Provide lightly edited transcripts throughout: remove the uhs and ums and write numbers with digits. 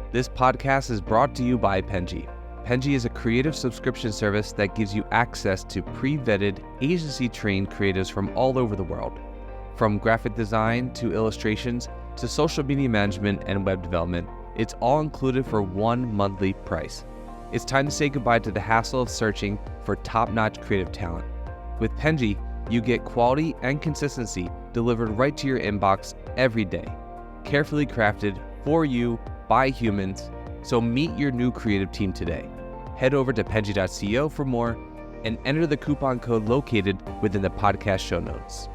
This podcast is brought to you by Penji. Penji is a creative subscription service that gives you access to pre-vetted, agency-trained creatives from all over the world. From graphic design to illustrations to social media management and web development, it's all included for one monthly price. It's time to say goodbye to the hassle of searching for top-notch creative talent. With Penji, you get quality and consistency delivered right to your inbox every day. Carefully crafted for you by humans, so meet your new creative team today. Head over to penji.co for more and enter the coupon code located within the podcast show notes.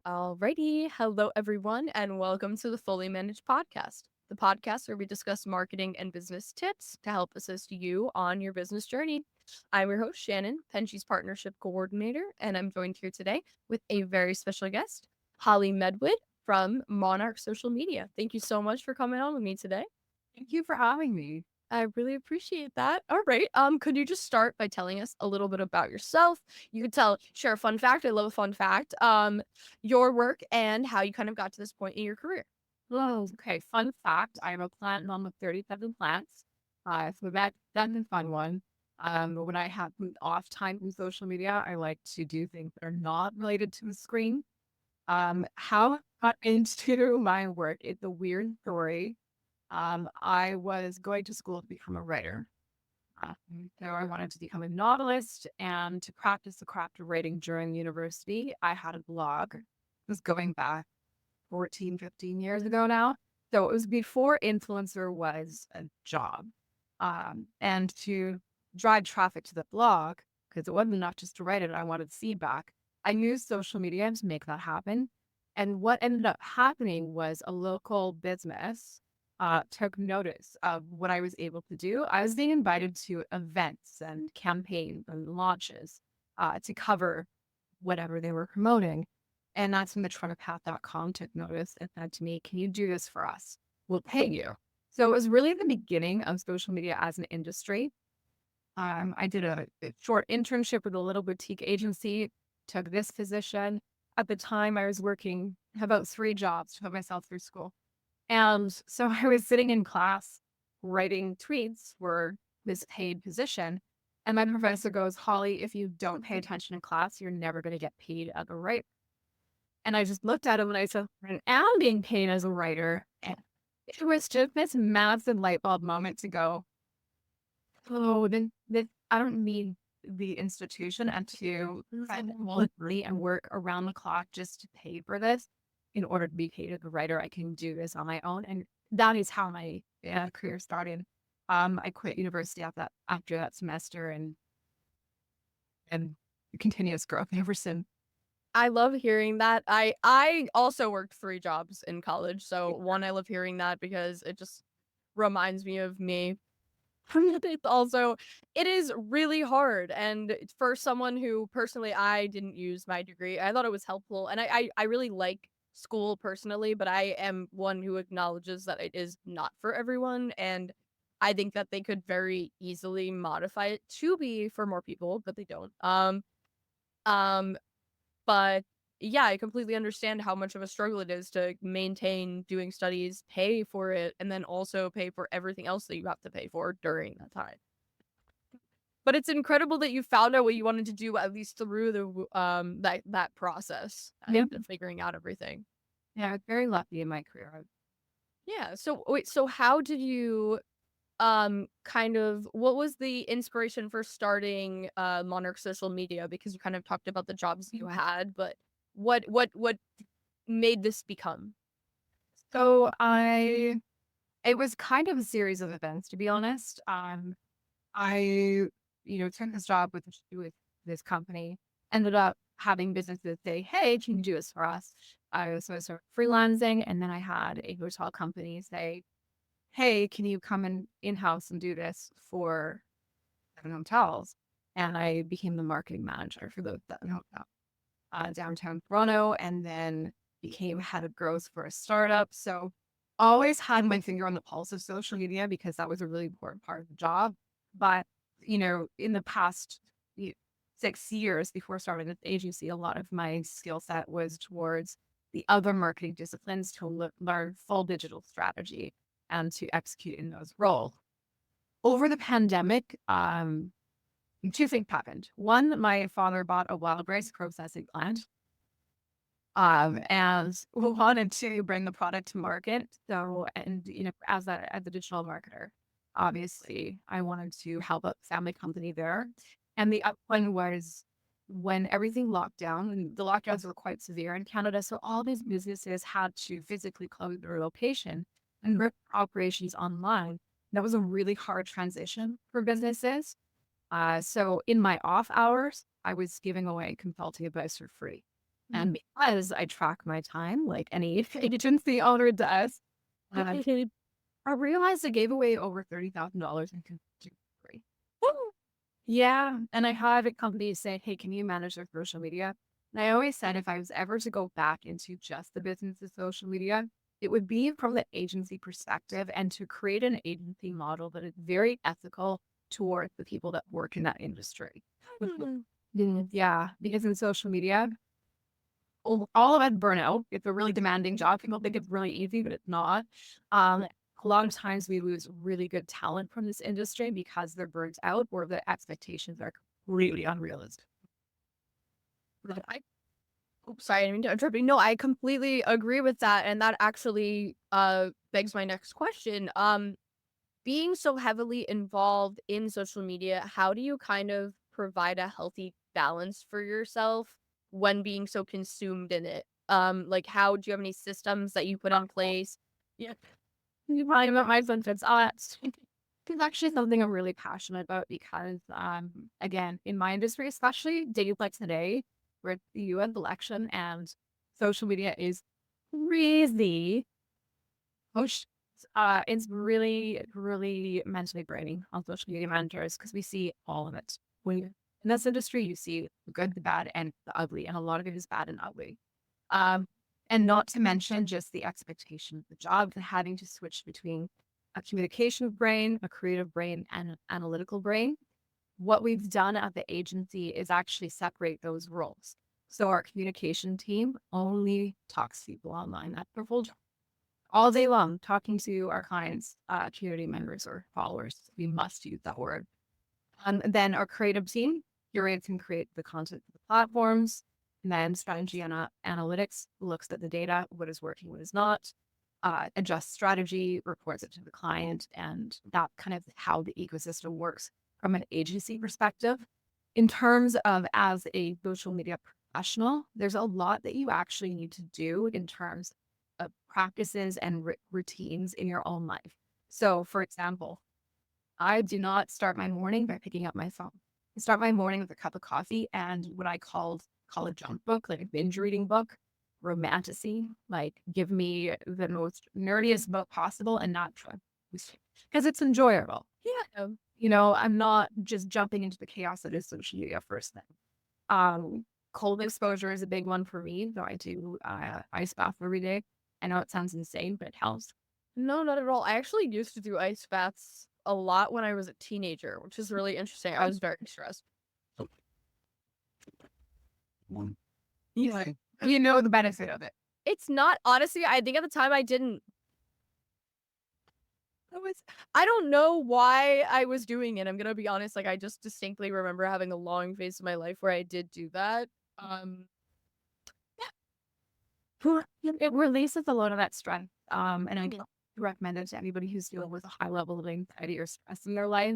Alrighty, hello everyone, and welcome to the Fully Managed Podcast, the podcast where we discuss marketing and business tips to help assist you on your business journey. I'm your host, Shannon, Penji's partnership coordinator, and I'm joined here today with a very special guest, Holly Medwood from Monarch Social Media. Thank you so much for coming on with me today. Thank you for having me. I really appreciate that. All right. Could you just start by telling us a little bit about yourself? You could share a fun fact. I love a fun fact. Your work and how you kind of got to this point in your career. Oh, okay. Fun fact: I'm a plant mom of 37 plants. So that's a fun one. When I have off time from social media, I like to do things that are not related to the screen. How I got into my work? It's a weird story. I was going to school to become a writer. So I wanted to become a novelist, and to practice the craft of writing during university, I had a blog. It was going back 14, 15 years ago now. So it was before influencer was a job. And to drive traffic to the blog, because it wasn't enough just to write it, I wanted feedback. I used social media to make that happen. And what ended up happening was a local business took notice of what I was able to do. I was being invited to events and campaigns and launches to cover whatever they were promoting. And that's when the TrevorPath.com took notice and said to me, "Can you do this for us? We'll pay you." So it was really the beginning of social media as an industry. I did a short internship with a little boutique agency, took this position. At the time, I was working about 3 jobs to put myself through school. And so I was sitting in class writing tweets for this paid position. And my professor goes, "Holly, if you don't pay attention in class, you're never going to get paid as a writer." And I just looked at him and I said, "I am being paid as a writer." And it was just this massive light bulb moment to go, "Oh, then I don't need the institution and to voluntarily and work around the clock just to pay for this. In order to be paid as a writer, I can do this on my own." And that is how my career started. I quit university after that semester and continuous growth ever since. I love hearing that. I also worked 3 jobs in college. So one, I love hearing that because it just reminds me of me. It is really hard. And for someone who personally, I didn't use my degree, I thought it was helpful. And I really like school personally, but I am one who acknowledges that it is not for everyone. And I think that they could very easily modify it to be for more people, but they don't. Um, But yeah, I completely understand how much of a struggle it is to maintain doing studies, pay for it, and then also pay for everything else that you have to pay for during that time. But it's incredible that you found out what you wanted to do at least through that process Yep. and figuring out everything. Yeah, I was very lucky in my career. Yeah. So wait, so how did you kind of what was the inspiration for starting Monarch Social Media? Because you kind of talked about the jobs you had, but what made this become? So it was kind of a series of events, to be honest. I, took this job with this company, ended up having businesses say, "Hey, can you do this for us?" So I started freelancing, and then I had a hotel company say, "Hey, can you come in-house and do this for 7 hotels?" And I became the marketing manager for those 7 hotels downtown Toronto, and then became head of growth for a startup. So always had my finger on the pulse of social media because that was a really important part of the job. But, in the past 6 years before starting this agency, a lot of my skill set was towards the other marketing disciplines to learn full digital strategy and to execute in those roles. Over the pandemic, two things happened. One, my father bought a wild rice processing plant, and we wanted to bring the product to market. So, and as a digital marketer, obviously, I wanted to help out the family company there. And the up one was when everything locked down, and the lockdowns were quite severe in Canada. So all these businesses had to physically close their location and rip operations online. That was a really hard transition for businesses. So in my off hours, I was giving away consulting advice for free. And because I track my time like any agency owner does, I realized I gave away over $30,000 in consulting for free. Yeah. And I had a company say, hey, can you manage their social media? And I always said if I was ever to go back into just the business of social media, it would be from the agency perspective and to create an agency model that is very ethical towards the people that work in that industry. Yeah, because in social media, all of it burnout. It's a really demanding job. People think it's really easy, but it's not. A lot of times we lose really good talent from this industry because they're burnt out or the expectations are completely unrealistic. Sorry, I didn't mean to interrupt you. No, I completely agree with that, and that actually begs my next question. Being so heavily involved in social media, how do you kind of provide a healthy balance for yourself when being so consumed in it? Like how do you have any systems that you put in place? Yeah. You probably met my sentence. It's actually something I'm really passionate about because, again, in my industry, especially days like today, where it's the US election and social media is crazy. It's really, really mentally draining on social media managers because we see all of it. When you're in this industry, you see the good, the bad, and the ugly, and a lot of it is bad and ugly. And not to mention just the expectation of the job and having to switch between a communication brain, a creative brain, and an analytical brain. What we've done at the agency is actually separate those roles. So our communication team only talks to people online. That's their full job. All day long, talking to our clients, community members or followers. We must use that word. And then our creative team curates and create the content for the platforms. And then strategy and analytics looks at the data, what is working, what is not, adjusts strategy, reports it to the client, and that kind of how the ecosystem works from an agency perspective. In terms of as a social media professional, there's a lot that you actually need to do in terms of practices and routines in your own life. So, for example, I do not start my morning by picking up my phone. I start my morning with a cup of coffee and what I call a junk book, like a binge reading book, romantasy, like give me the most nerdiest book possible and not because it's enjoyable. Yeah. I'm not just jumping into the chaos that is social media first thing. Cold exposure is a big one for me, though I do ice bath every day. I know it sounds insane, but it helps. No, not at all. I actually used to do ice baths a lot when I was a teenager, which is really interesting. I was very stressed. You know the benefit of it. It's not, honestly, I think at the time I didn't. I don't know why I was doing it. I'm gonna be honest. Like I just distinctly remember having a long phase of my life where I did do that. It releases a lot of that stress. And I recommend it to anybody who's dealing with a high level of anxiety or stress in their life.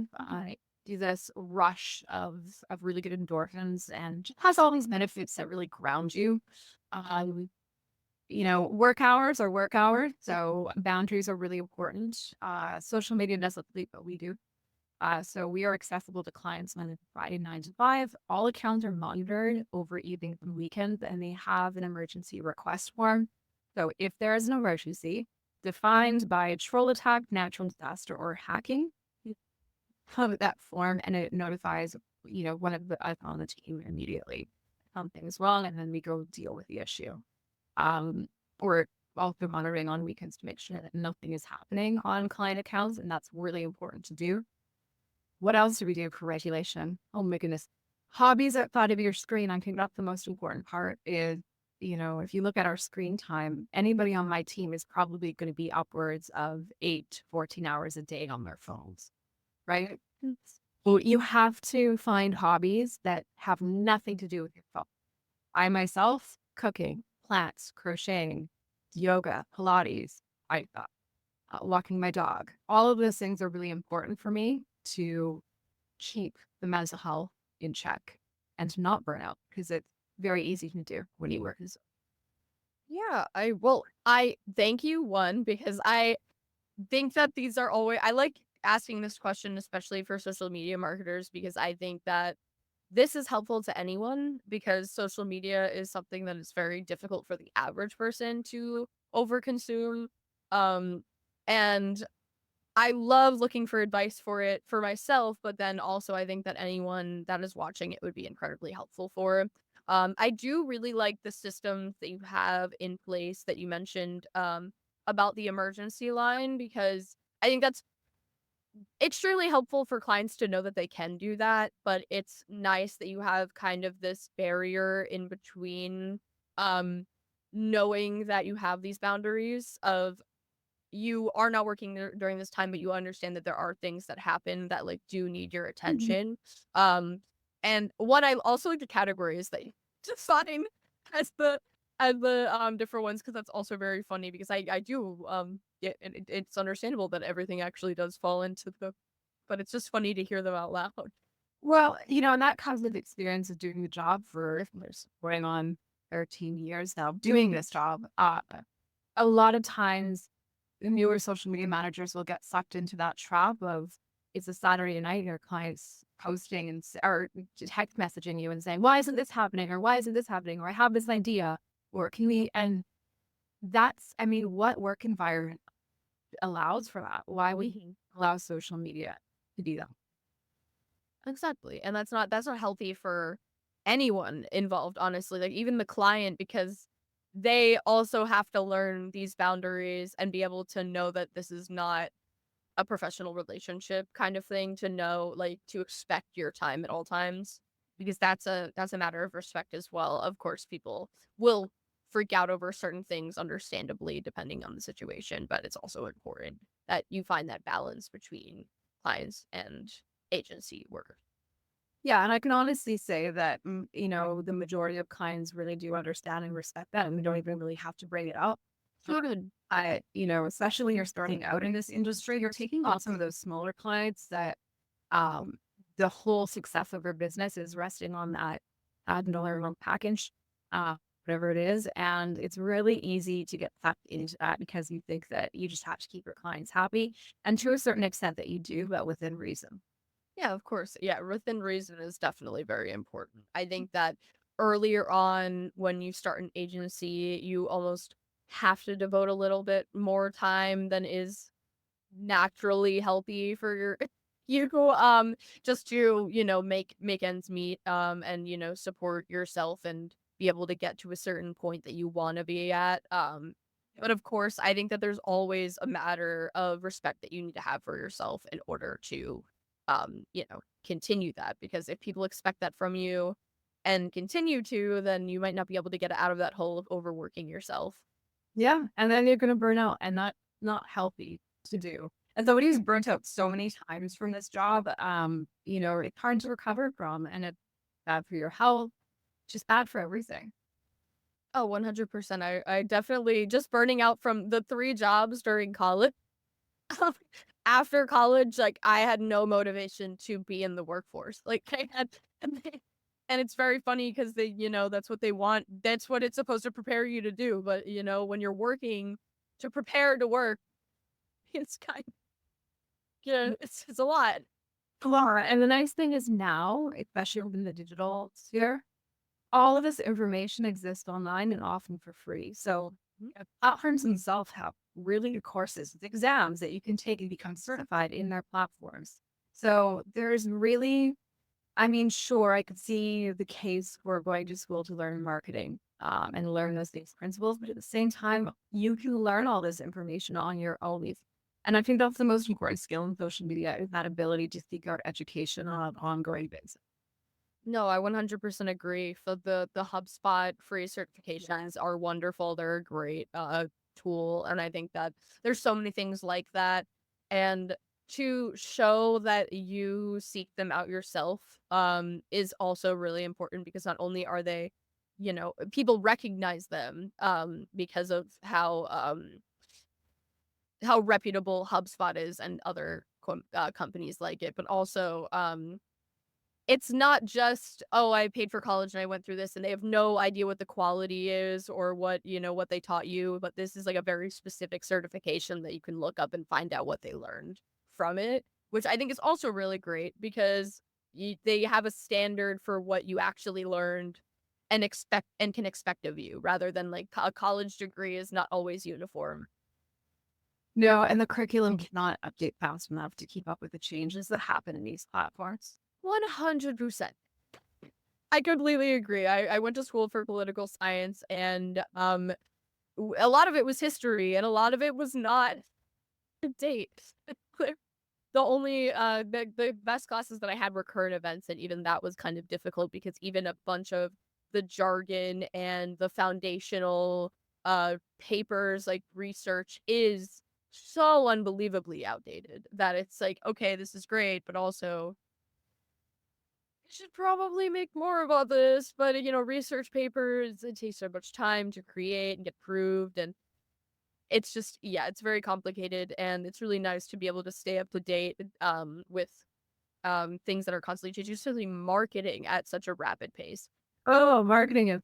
Do this rush of really good endorphins and just has all these benefits that really ground you. Work hours are work hours, so boundaries are really important. Social media doesn't sleep, but we do. So we are accessible to clients Monday to Friday, 9 to 5. All accounts are monitored over evenings and weekends, and they have an emergency request form. So if there is an emergency defined by a troll attack, natural disaster, or hacking, you have that form and it notifies, one of us on the team immediately. Something's wrong, and then we go deal with the issue. We're also monitoring on weekends to make sure that nothing is happening on client accounts, and that's really important to do. What else do we do for regulation? Oh my goodness. Hobbies outside of your screen. I think that's the most important part is if you look at our screen time, anybody on my team is probably going to be upwards of 8 to 14 hours a day on their phones, right? Mm. Well, you have to find hobbies that have nothing to do with your phone. I myself, cooking, plants, crocheting, yoga, Pilates, walking my dog. All of those things are really important for me to keep the mental health in check and to not burn out because it's very easy to do when you work. Yeah, I thank you, one, because I think that these are always I like asking this question, especially for social media marketers, because I think that this is helpful to anyone because social media is something that is very difficult for the average person to overconsume. Um, and I love looking for advice for it for myself, but then also I think that anyone that is watching it would be incredibly helpful for. I do really like the systems that you have in place that you mentioned about the emergency line because I think that's extremely helpful for clients to know that they can do that, but it's nice that you have kind of this barrier in between um knowing that you have these boundaries of you are not working during this time, but you understand that there are things that happen that like do need your Mhm. attention. Um, and what I also like the categories that you define as the different ones because that's also very funny because I do yeah, and it's understandable that everything actually does fall into the, but it's just funny to hear them out loud. Well, and that comes with experience of doing the job for going on 13 years now, doing this job. A lot of times, the newer social media managers will get sucked into that trap of it's a Saturday night, your clients posting or text messaging you and saying, "Why isn't this happening?" or "Why isn't this happening?" or "I have this idea," or "Can we?" And I mean, what work environment allows for that? Why would Mhm. allow social media to do that? Exactly. And that's not healthy for anyone involved, honestly. Like even the client because they also have to learn these boundaries and be able to know that this is not a professional relationship kind of thing to know like to expect your time at all times because that's a matter of respect as well. Of course, people will freak out over certain things understandably depending on the situation, but it's also important that you find that balance between clients and agency workers. Yeah, and I can honestly say that, the majority of clients really do understand and respect that, and we don't even really have to bring it up. Good. Especially when you're starting out in this industry, you're taking on some of those smaller clients that um, the whole success of their business is resting on that $1 a month package, whatever it is. And it's really easy to get sucked into that because you think that you just have to keep your clients happy. And to a certain extent that you do, but within reason. Yeah, of course. Yeah, within reason is definitely very important. I think that earlier on when you start an agency, you almost have to devote a little bit more time than is naturally healthy for your you just to, make ends meet and support yourself and be able to get to a certain point that you want to be at. But of course, I think that there's always a matter of respect that you need to have for yourself in order to continue that because if people expect that from you and continue to, then you might not be able to get out of that hole of overworking yourself. Yeah, and then you're gonna burn out, and that's not healthy to do. And somebody who's burnt out so many times from this job, it's hard to recover from, and it's bad for your health, just bad for everything. Oh, 100%. I definitely just burning out from the 3 jobs during college. After college, like, I had no motivation to be in the workforce. Like, I had and it's very funny because that's what they want. That's what it's supposed to prepare you to do, but, when you're working to prepare to work, it's kind it's a lot. Well, and the nice thing is now, especially within the digital sphere, all of this information exists online and often for free. So platforms themselves have really good courses, with exams that you can take and become certified in their platforms. So there's really, I mean, sure, I could see the case for going to school to learn marketing and learn those basic principles, but at the same time, you can learn all this information on your own. And I think that's the most important skill in social media is that ability to seek out education on an ongoing basis. No, I 100% agree. For the HubSpot free certifications are wonderful. They're a great tool, and I think that there's so many things like that. And to show that you seek them out yourself is also really important, because not only are they, people recognize them because of how reputable HubSpot is and other companies like it, but also it's not just, oh, I paid for college and I went through this, and they have no idea what the quality is or what they taught you. But this is like a very specific certification that you can look up and find out what they learned from it, which I think is also really great, because they have a standard for what you actually learned and can expect of you, rather than like a college degree is not always uniform. No, and the curriculum cannot update fast enough to keep up with the changes that happen in these platforms. 100%. I completely agree. I went to school for political science, and a lot of it was history, and a lot of it was not to date. The only the best classes that I had were current events, and even that was kind of difficult, because even a bunch of the jargon and the foundational papers, like research, is so unbelievably outdated that it's like, okay, this is great, but also should probably make more about this. But research papers, it takes so much time to create and get proved, and it's just, yeah, it's very complicated, and it's really nice to be able to stay up to date with things that are constantly changing, especially marketing at such a rapid pace. Oh, marketing is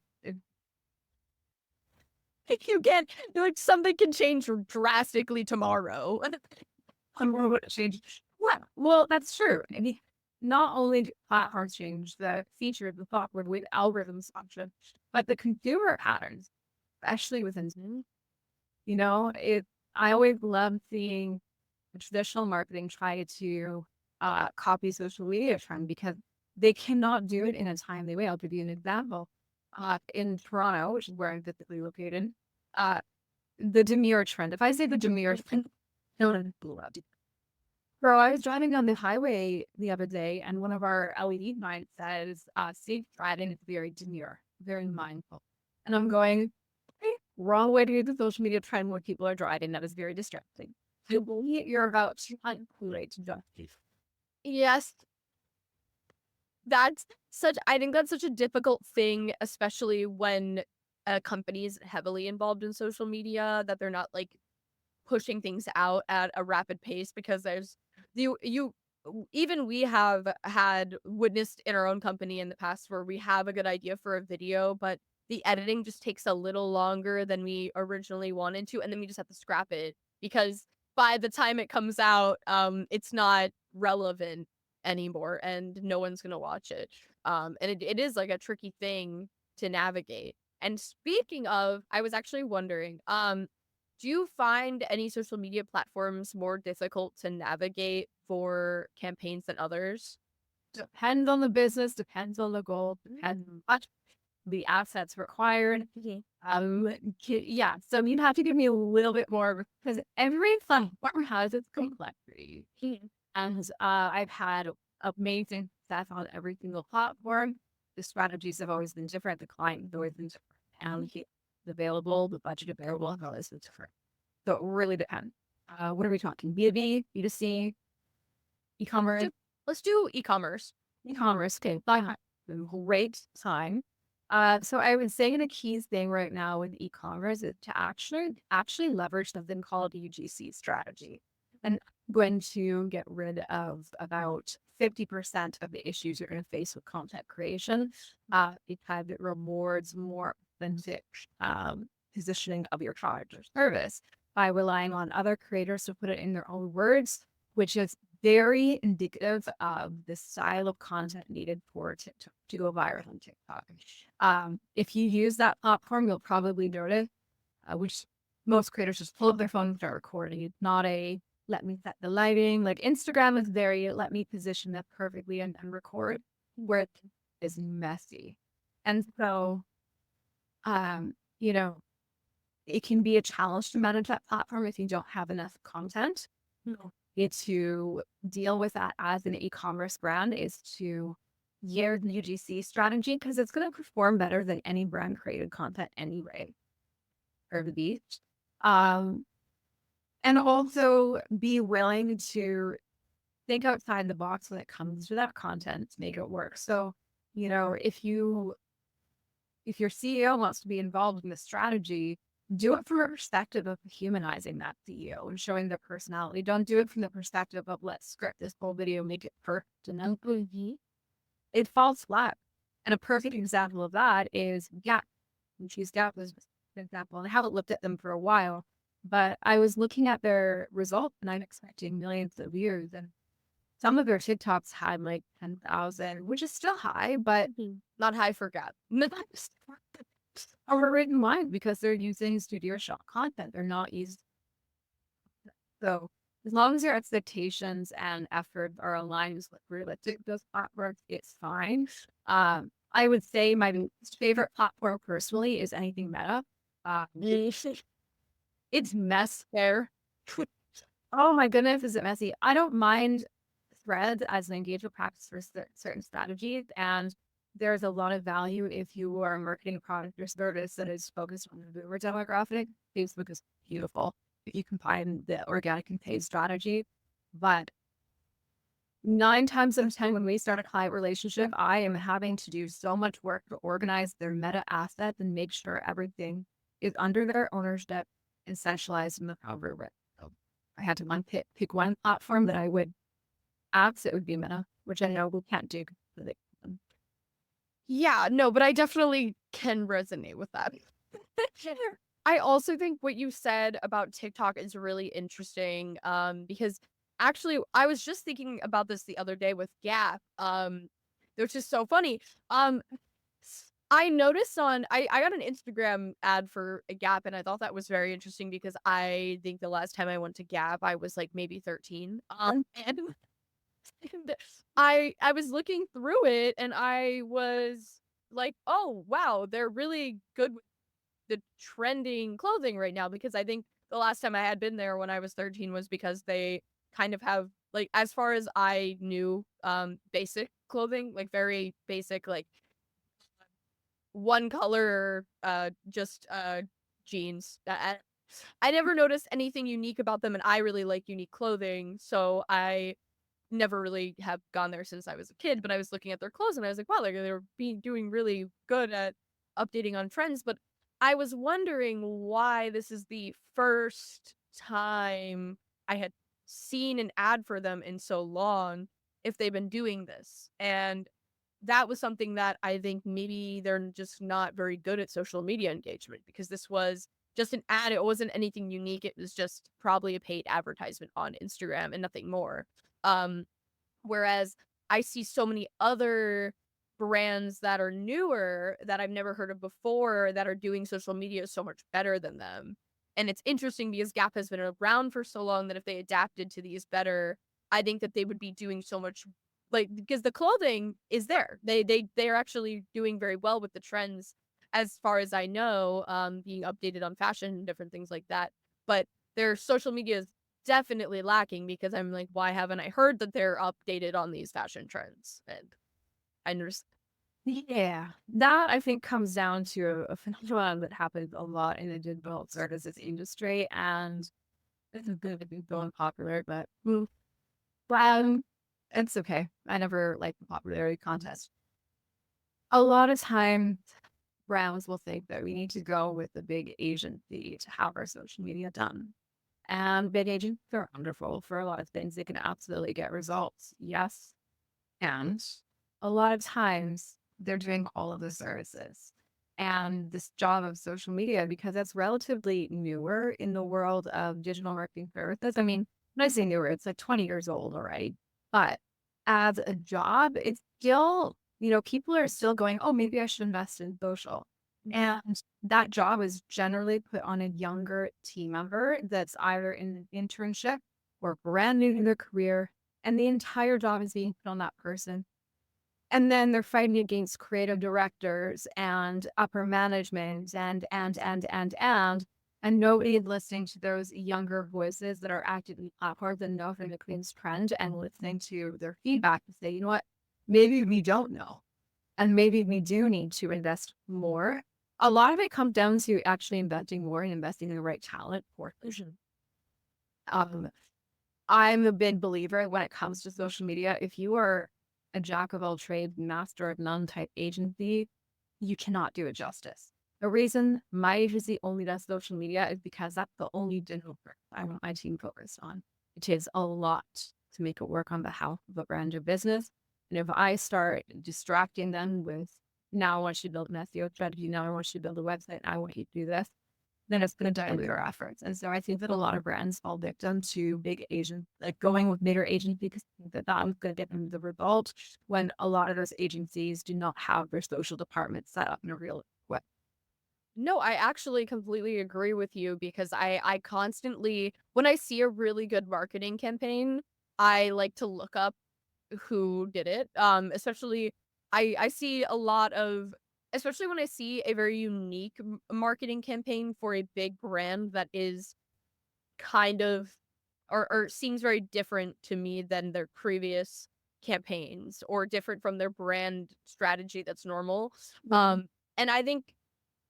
You get like, something can change drastically tomorrow. change. Well, that's true. I mean, not only do platforms change the feature of the software with algorithms function, but the consumer patterns, especially within I always love seeing the traditional marketing try to copy social media trend, because they cannot do it in a timely way. I'll give you an example. In Toronto, which is where I'm physically located, the demure trend. If I say the demure trend, no one will love it. Bro, I was driving down the highway the other day, and one of our LED signs says, safe driving is very demure, very mindful. And I'm going, okay, wrong way to use the social media trend when people are driving. That is very distracting. I believe you're about to manipulate to drive. Yes, I think that's such a difficult thing, especially when a company is heavily involved in social media, that they're not like pushing things out at a rapid pace, because there's you even we have had witnessed in our own company in the past, where we have a good idea for a video, but the editing just takes a little longer than we originally wanted to, and then we just have to scrap it, because by the time it comes out, it's not relevant anymore, and no one's gonna watch it. And it is like a tricky thing to navigate. And speaking of, I was actually wondering, do you find any social media platforms more difficult to navigate for campaigns than others? Depends on the business, depends on the goal, depends on what the assets required. Yeah, so you'd have to give me a little bit more, because every platform has its complexity. And I've had amazing stuff on every single platform. The strategies have always been different. The client has always been different. And the available, the budget available has always been different. So it really depends. What are we talking? B2B, B2C, e-commerce? Let's do e-commerce. E-commerce, okay, great time. So I would say the key thing right now with e-commerce is to actually leverage something called UGC strategy, and going to get rid of about 50% of the issues you're going to face with content creation, because it rewards more authentic positioning of your product or service by relying on other creators to put it in their own words, which is very indicative of the style of content needed for TikTok to go viral on TikTok. If you use that platform, you'll probably notice, which most creators just pull up their phone and start recording. It's not a let me set the lighting. Like Instagram is very let me position that perfectly and record, where it is messy. And so, it can be a challenge to manage that platform if you don't have enough content. To deal with that as an e-commerce brand is to year UGC strategy because it's going to perform better than any brand created content anyway, or the beach. Um, and also be willing to think outside the box when it comes to that content to make it work. So, if your CEO wants to be involved in the strategy, do it from a perspective of humanizing that CEO and showing their personality. Don't do it from the perspective of let's script this whole video, make it perfect, and then it falls flat. And a perfect example of that is Gap. And Cheese Gap was an example. And I haven't looked at them for a while, but I was looking at their results and I'm expecting millions of views. And some of their TikToks had like 10,000, which is still high, but Not high for Gap. that's overwritten line because they're using studio shot content. They're not used. So as long as your expectations and effort are aligned with realistic those platforms, it's fine. I would say my least favorite platform personally is anything Meta. It's mess there. Oh my goodness, is it messy? I don't mind Threads as an engagement practice for certain strategies, and there's a lot of value if you are marketing a product or service that is focused on the boomer demographic. Facebook is beautiful if you combine the organic and paid strategy. But 9 times out of 10, when we start a client relationship, I am having to do so much work to organize their meta assets and make sure everything is under their ownership and centralized in the cover. So I had to pick one platform that I would apps, it would be Meta, which I know we can't do. Yeah, no, but I definitely can resonate with that. I also think what you said about TikTok is really interesting, because actually I was just thinking about this the other day with Gap, which is so funny. I noticed I got an Instagram ad for a Gap, and I thought that was very interesting because I think the last time I went to Gap, I was like maybe 13. And I was looking through it and I was like, "Oh, wow, they're really good with the trending clothing right now," because I think the last time I had been there when I was 13 was because they kind of have like as far as I knew, basic clothing, like very basic, like one color, just jeans. I never noticed anything unique about them, and I really like unique clothing, so I never really have gone there since I was a kid, but I was looking at their clothes and I was like, wow, they're being doing really good at updating on trends. But I was wondering why this is the first time I had seen an ad for them in so long, if they've been doing this. And that was something that I think maybe they're just not very good at social media engagement because this was just an ad. It wasn't anything unique. It was just probably a paid advertisement on Instagram and nothing more. Um, Whereas I see so many other brands that are newer that I've never heard of before that are doing social media so much better than them. And it's interesting because Gap has been around for so long that if they adapted to these better, I think that they would be doing so much like because the clothing is there. They're actually doing very well with the trends as far as I know, being updated on fashion and different things like that. But their social media is definitely lacking because I'm like, why haven't I heard that they're updated on these fashion trends? And I understand. Yeah, that I think comes down to a phenomenon that happens a lot in the digital services industry, and this is going to be going popular, but it's okay. I never like the popularity contest. A lot of times, brands will think that we need to go with a big agency to have our social media done. And big agencies are wonderful for a lot of things. They can absolutely get results. Yes. And a lot of times they're doing all of the services. And this job of social media, because that's relatively newer in the world of digital marketing services. I mean, when I say newer, it's like 20 years old already. But as a job, it's still, people are still going, oh, maybe I should invest in social. And that job is generally put on a younger team member that's either in an internship or brand new to their career. And the entire job is being put on that person. And then they're fighting against creative directors and upper management and nobody is listening to those younger voices that are actively platforms and know from the Queen's trend and listening to their feedback to say, you know what, maybe we don't know. And maybe we do need to invest more. A lot of it comes down to actually investing more and investing in the right talent for vision. Um, I'm a big believer when it comes to social media. If you are a jack of all trades, master of none type agency, you cannot do it justice. The reason my agency only does social media is because that's the only digital work I want my team focused on. It is a lot to make it work on behalf of a brand or business. And if I start distracting them with, now I want you to build an SEO strategy, now I want you to build a website, I want you to do this, then it's going to dilute our efforts. And so I think that a lot of brands fall victim to big agents, like going with bigger agencies because they think that that was going to get them the result, when a lot of those agencies do not have their social department set up in a real way. No, I actually completely agree with you because I constantly, when I see a really good marketing campaign, I like to look up who did it. Especially I see a lot of, especially when I see a very unique marketing campaign for a big brand that is kind of, or seems very different to me than their previous campaigns, or different from their brand strategy that's normal. And I think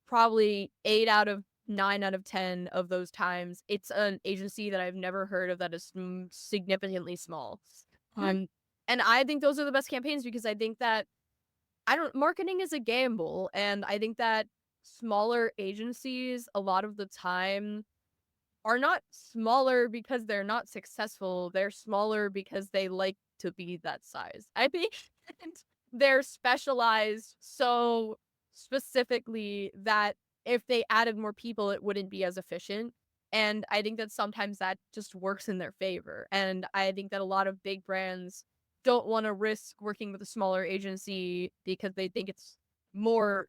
probably 8 out of 9 out of 10 of those times, it's an agency that I've never heard of that is significantly small. Um, and I think those are the best campaigns because I think that marketing is a gamble, and I think that smaller agencies a lot of the time are not smaller because they're not successful. They're smaller because they like to be that size. I think they're specialized so specifically that if they added more people, it wouldn't be as efficient. And I think that sometimes that just works in their favor. And I think that a lot of big brands don't want to risk working with a smaller agency because more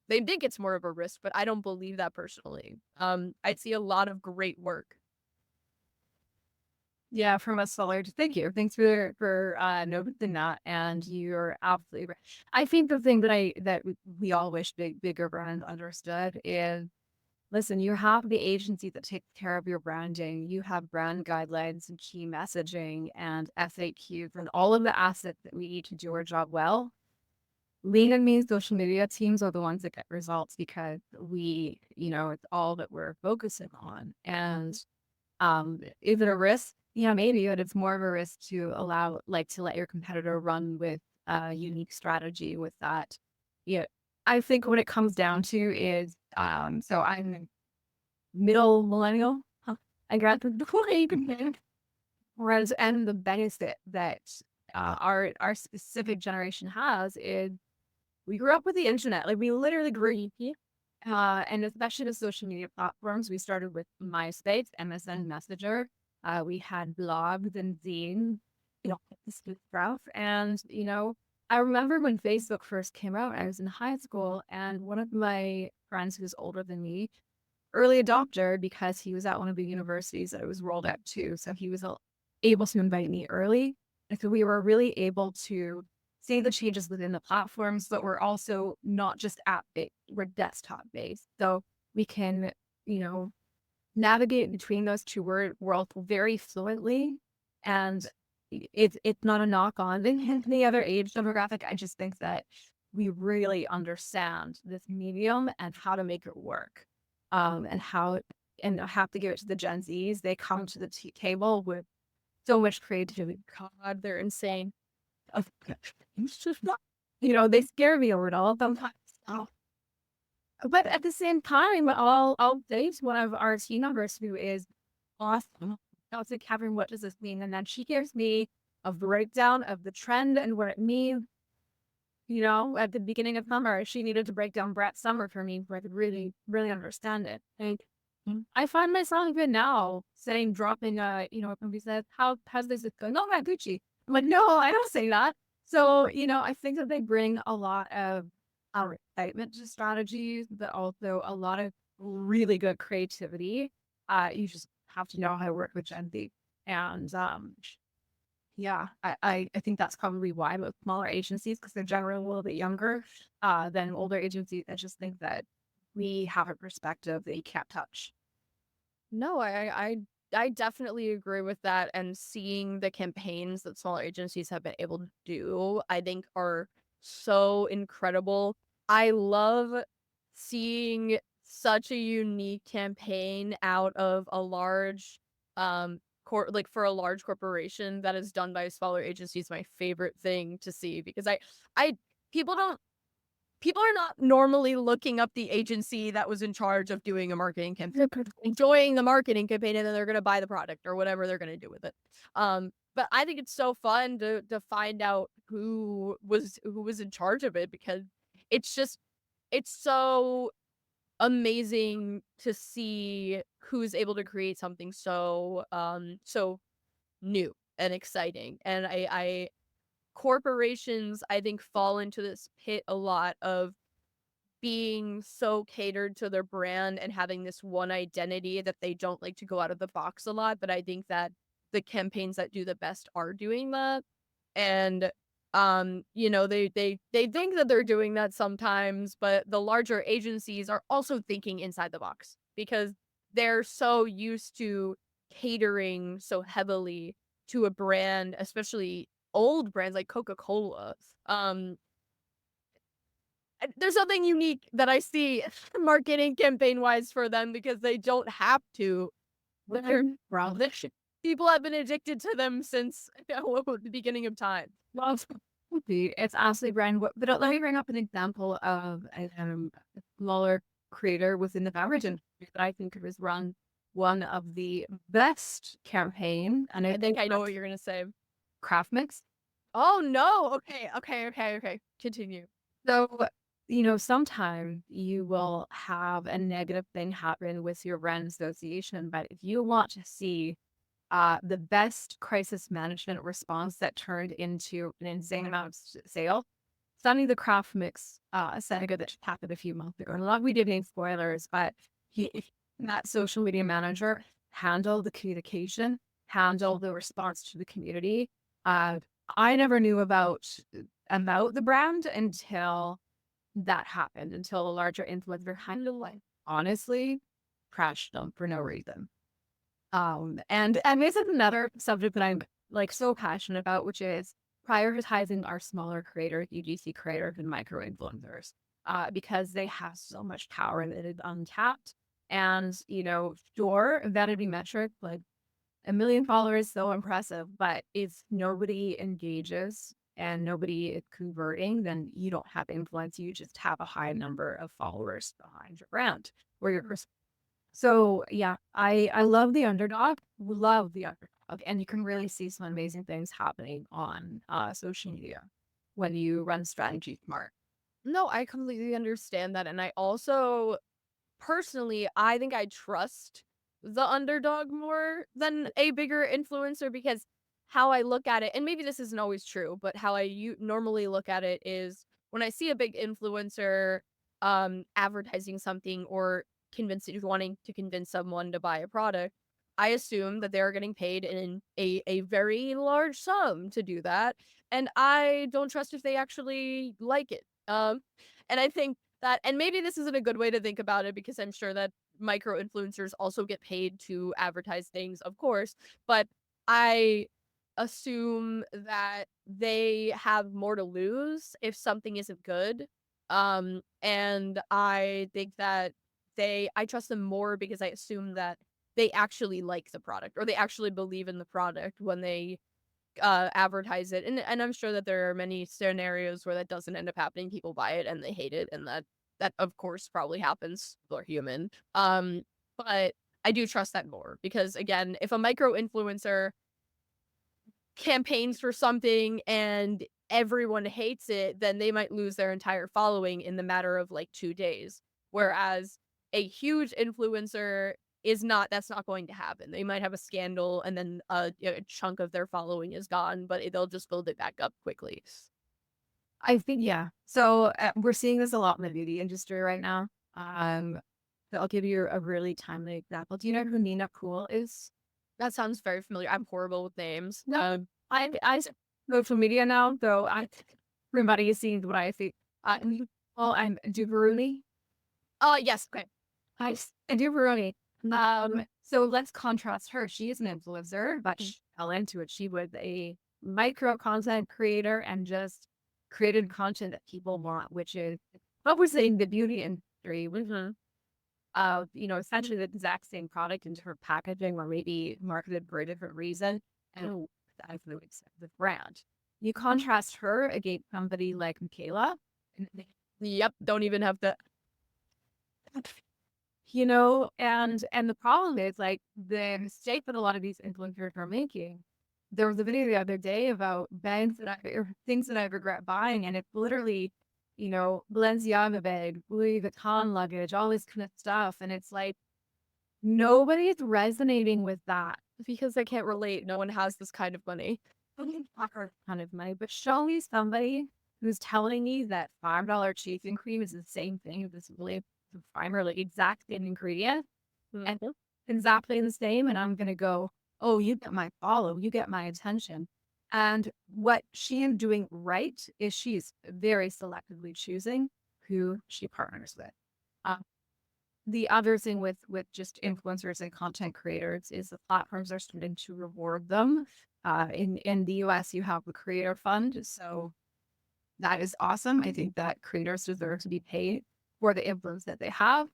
they think it's more of a risk, but I don't believe that personally. I see a lot of great work. Yeah, from a seller. Thank you. Thanks for noticing that. And you're absolutely right. I think the thing that we all wish bigger brands understood is, listen, you have the agency that takes care of your branding. You have brand guidelines and key messaging and FAQs and all of the assets that we need to do our job well. Lean and mean social media teams are the ones that get results because it's all that we're focusing on. And is it a risk? Yeah, maybe, but it's more of a risk to let your competitor run with a unique strategy with that. Yeah. I think what it comes down to is, so I'm middle millennial. Huh? I graduated before I even had. Whereas, and the benefit that our specific generation has is we grew up with the internet. Like we literally grew and especially the social media platforms. We started with MySpace, MSN Messenger. We had blogs and zines, this good stuff. And, I remember when Facebook first came out, I was in high school, and one of my friends who's older than me, early adopter, because he was at one of the universities that it was rolled out to. So he was able to invite me early. And so we were really able to see the changes within the platforms, but we're also not just app-based, we're desktop-based. So we can, navigate between those two worlds very fluently. And it's not a knock on the other age demographic. I just think that we really understand this medium and how to make it work. And I have to give it to the Gen Zs. They come to the table with so much creativity. God, they're insane. They scare me over it all sometimes. Oh. But at the same time, I'll date one of our team members who is awesome. I was like, Catherine, what does this mean? And then she gives me a breakdown of the trend and what it means. At the beginning of summer, she needed to break down Brat's summer for me so I could really, really understand it. And I find myself even now dropping if somebody says, how's this going? Oh, my Gucci. I'm like, no, I don't say that. So, I think that they bring a lot of excitement to strategies, but also a lot of really good creativity. You just have to know how to work with Gen Z. And yeah, I think that's probably why with smaller agencies, because they're generally a little bit younger than older agencies. I just think that we have a perspective that you can't touch. No, I I definitely agree with that, and seeing the campaigns that smaller agencies have been able to do, I think are so incredible. I love seeing such a unique campaign out of a large like for a large corporation that is done by a smaller agency is my favorite thing to see because I people don't people are not normally looking up the agency that was in charge of doing a marketing campaign, enjoying the marketing campaign, and then they're gonna buy the product or whatever they're gonna do with it. But I think it's so fun to find out who was in charge of it because it's just it's so amazing to see who's able to create something so new and exciting. And I corporations I think fall into this pit a lot of being so catered to their brand and having this one identity that they don't like to go out of the box a lot, but I think that the campaigns that do the best are doing that. And they think that they're doing that sometimes, but the larger agencies are also thinking inside the box because they're so used to catering so heavily to a brand, especially old brands like Coca-Cola. Um there's something unique that I see marketing campaign wise for them because they don't have to. They're brownish. People have been addicted to them since the beginning of time. Well, it's absolutely brand. But let me bring up an example of a smaller creator within the beverage industry that I think has run one of the best campaign, and I think I know what you're gonna say. Craft Mix. Oh no! Okay. Continue. So, sometimes you will have a negative thing happen with your brand association, but if you want to see the best crisis management response that turned into an insane amount of sale, Sunny the Craft Mix Seneca that just happened a few months ago. And a lot we did name spoilers, but that social media manager handled the communication, handled the response to the community. I never knew about the brand until that happened, until a larger influencer kind of like honestly trashed them for no reason. And this is another subject that I'm like so passionate about, which is prioritizing our smaller creators, UGC creators, and micro influencers, because they have so much power and it is untapped. And sure, vanity metric like 1 million followers, so impressive. But if nobody engages and nobody is converting, then you don't have influence. You just have a high number of followers behind your brand or your so yeah, I love the underdog. Love the underdog, and you can really see some amazing things happening on social media when you run strategy smart. No, I completely understand that, and I also personally, I think I trust the underdog more than a bigger influencer because how I look at it, and maybe this isn't always true, but how I normally look at it is when I see a big influencer advertising something or wanting to convince someone to buy a product, I assume that they're getting paid in a very large sum to do that, and I don't trust if they actually like it. And I think that, and maybe this isn't a good way to think about it because I'm sure that micro influencers also get paid to advertise things, of course, but I assume that they have more to lose if something isn't good. And I think that I trust them more because I assume that they actually like the product or they actually believe in the product when they advertise it. And I'm sure that there are many scenarios where that doesn't end up happening. People buy it and they hate it, and that of course probably happens. They're human. But I do trust that more because again, if a micro influencer campaigns for something and everyone hates it, then they might lose their entire following in the matter of like 2 days. Whereas a huge influencer that's not going to happen. They might have a scandal and then a chunk of their following is gone, but they'll just build it back up quickly. I think yeah. So we're seeing this a lot in the beauty industry right now. So I'll give you a really timely example. Do you know who Nina Cool is? That sounds very familiar. I'm horrible with names. No, I social media now, so everybody is seeing what I see. Well, I'm Duvaruni. Yes, okay. I Duvaruni. So let's contrast her. She is an influencer, but she fell into it. She was a micro content creator and just created content that people want, which is what we're saying the beauty industry, essentially the exact same product in different packaging or maybe marketed for a different reason and that influence the brand. You contrast her against somebody like Michaela, and Yep, don't even have to. and the problem is like the mistake that a lot of these influencers are making. There was a video the other day about bags or things that I regret buying, and it's literally, Balenciaga bag, Louis Vuitton luggage, all this kind of stuff, and it's like nobody's resonating with that. Because they can't relate. No one has this kind of money. Kind of money, but show me somebody who's telling me that $5 cheesing cream is the same thing as this really primarily exact same ingredient and Mhm. exactly the same, and I'm gonna go, oh, you get my follow, you get my attention. And what she is doing right is she's very selectively choosing who she partners with. Um, the other thing with just influencers and content creators is the platforms are starting to reward them. In the US, you have the Creator Fund, so that is awesome. I think that creators deserve to be paid for the influence that they have,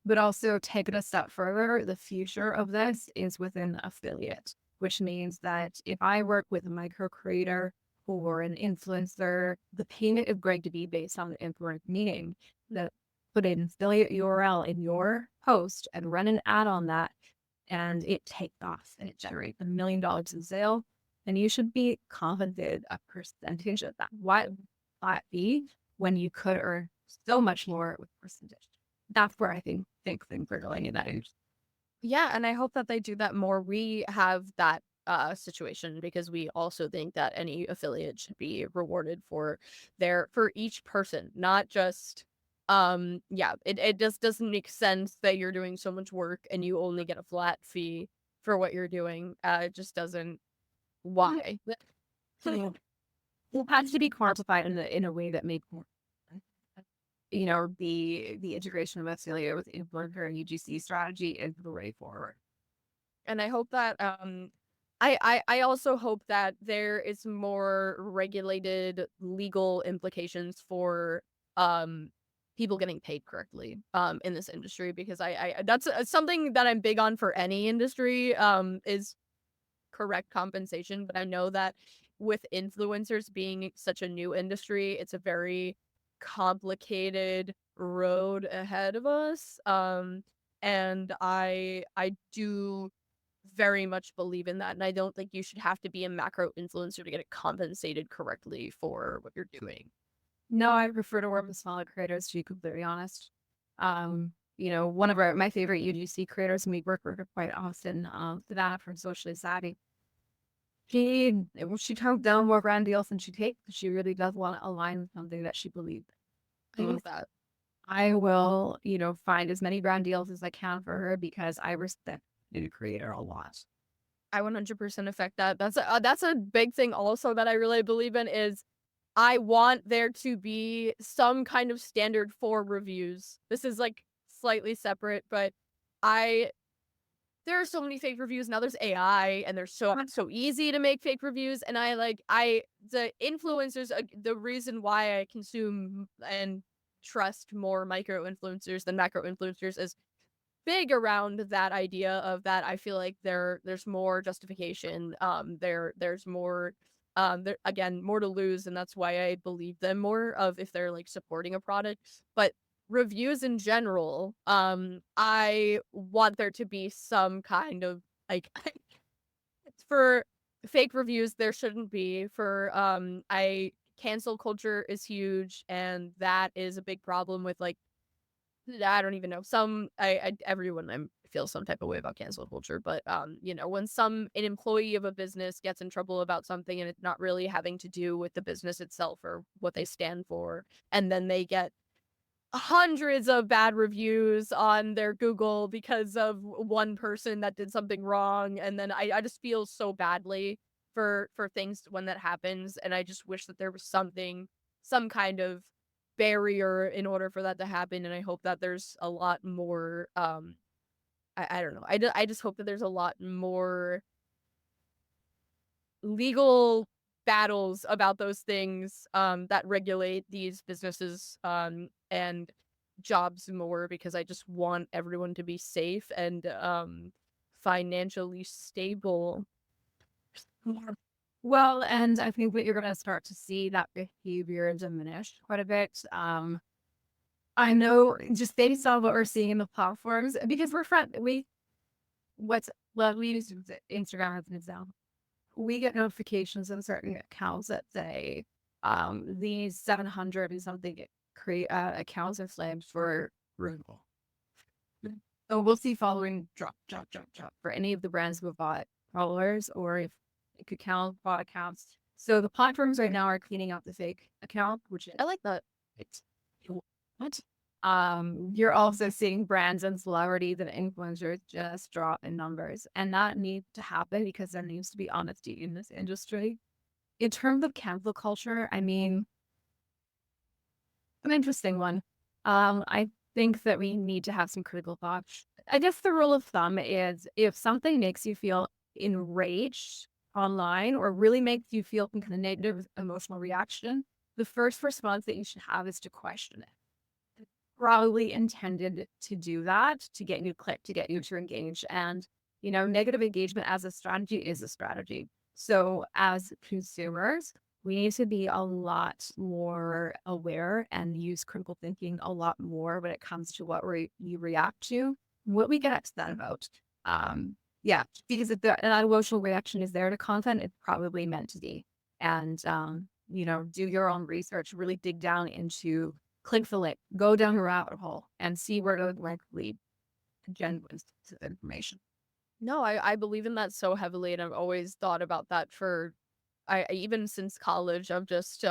but also take it a step further. The future of this is within affiliate, which means that if I work with a micro creator or an influencer, the payment is going to be based on the influence, meaning that put an affiliate URL in your post and run an ad on that, and it takes off and it generates $1 million in sale, then you should be compensated a percentage of that. Why that be when you could earn so much more with percentage? That's where I think things are going in that age. Yeah, and I hope that they do that more. We have that situation because we also think that any affiliate should be rewarded for each person, not just yeah, it just doesn't make sense that you're doing so much work and you only get a flat fee for what you're doing. It just doesn't why. It has to be quantified in a way that makes more sense. The integration of affiliate with influencer and UGC strategy is the way forward. And I hope that I also hope that there is more regulated legal implications for um people getting paid correctly in this industry because I that's something that I'm big on for any industry is correct compensation, but I know that with influencers being such a new industry, it's a very complicated road ahead of us. And I do very much believe in that, and I don't think you should have to be a macro influencer to get it compensated correctly for what you're doing. No, I prefer to work with smaller creators, to be completely honest. One of my favorite UGC creators, and we work with her quite often, Savannah from Socially Savvy. She turns down more brand deals than she takes. She really does want to align with something that she believes I in. love that. I will, find as many brand deals as I can for her because I respect the creator a lot. I 100% affect that. That's a big thing also that I really believe in is I want there to be some kind of standard for reviews. This is like slightly separate, but I there are so many fake reviews now. There's AI, and there's so easy to make fake reviews. And the influencers. The reason why I consume and trust more micro influencers than macro influencers is big around that idea of that. I feel like there's more justification. There's more there again more to lose, and that's why I believe them more of if they're like supporting a product. But reviews in general, I want there to be some kind of like for fake reviews there shouldn't be for I cancel culture is huge, and that is a big problem with like I don't even know. Everyone feels some type of way about cancel culture, but when an employee of a business gets in trouble about something and it's not really having to do with the business itself or what they stand for, and then they get hundreds of bad reviews on their Google because of one person that did something wrong, and then I just feel so badly for things when that happens, and I just wish that there was some kind of barrier in order for that to happen, and I hope that there's a lot more I don't know. I just hope that there's a lot more legal battles about those things that regulate these businesses and jobs more, because I just want everyone to be safe and financially stable. Well, and I think that you're going to start to see that behavior diminish quite a bit. I know just based on what we're seeing in the platforms, because we use Instagram as an example. We get notifications on certain accounts that say these 700 and something create accounts are flagged for removal. So we'll see following drop for any of the brands who have bought followers, or if it could count bought accounts. So the platforms right now are cleaning out the fake account, which is I like that. it's what? You're also seeing brands and celebrities and influencers just drop in numbers, and that needs to happen because there needs to be honesty in this industry. In terms of cancel culture, I mean, an interesting one. I think that we need to have some critical thought. I guess the rule of thumb is if something makes you feel enraged online or really makes you feel some kind of negative emotional reaction, the first response that you should have is to question it. Probably intended to do that, to get you to click, to get you to engage. And, negative engagement as a strategy is a strategy. So as consumers, we need to be a lot more aware and use critical thinking a lot more when it comes to what you react to, what we get upset about. Yeah, because if an emotional reaction is there to content, it's probably meant to be. And, do your own research, really dig down into, click the link, go down a rabbit hole and see where it would lead genuine information. No, I believe in that so heavily, and I've always thought about that for even since college of just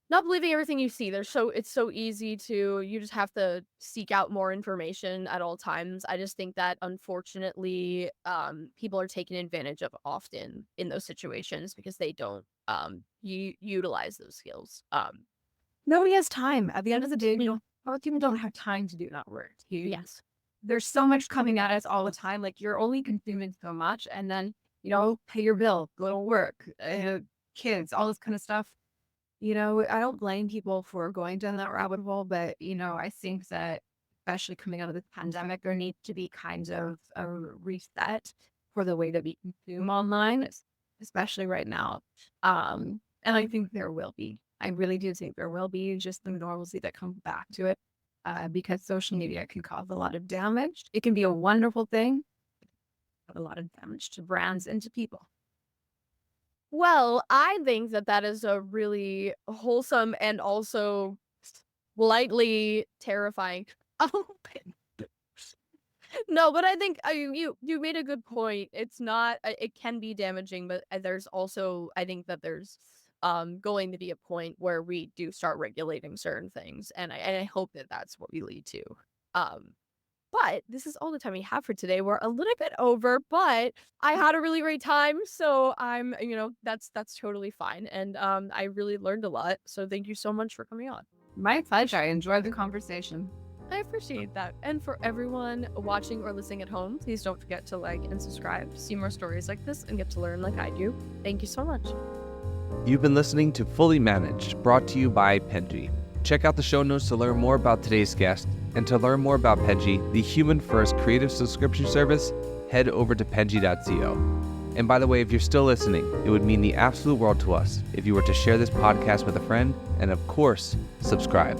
not believing everything you see. It's so easy to you just have to seek out more information at all times. I just think that unfortunately people are taken advantage of often in those situations because they don't utilize those skills. Nobody has time. At the end of the day, most people don't have time to do that work. Yes. There's so much coming at us all the time. Like, you're only consuming so much, and then, pay your bill, go to work, kids, all this kind of stuff. I don't blame people for going down that rabbit hole, but, I think that especially coming out of this pandemic, there needs to be kind of a reset for the way that we consume online, especially right now. And I think there will be. I really do think there will be just the normalcy that comes back to it, because social media can cause a lot of damage. It can be a wonderful thing, but a lot of damage to brands and to people. Well, I think that is a really wholesome and also slightly terrifying. No, but I think you made a good point. It's not. It can be damaging, but there's also I think that there's going to be a point where we do start regulating certain things, and I hope that that's what we lead to. But this is all the time we have for today. We're a little bit over, but I had a really great time, so I'm that's totally fine, and I really learned a lot. So thank you so much for coming on. My pleasure. I enjoyed the conversation. I appreciate that. And for everyone watching or listening at home, please don't forget to like and subscribe to see more stories like this and get to learn like I do. Thank you so much. You've been listening to Fully Managed, brought to you by Penji. Check out the show notes to learn more about today's guest, and to learn more about Penji, the human-first creative subscription service, head over to penji.co. And by the way, if you're still listening, it would mean the absolute world to us if you were to share this podcast with a friend, and of course, subscribe.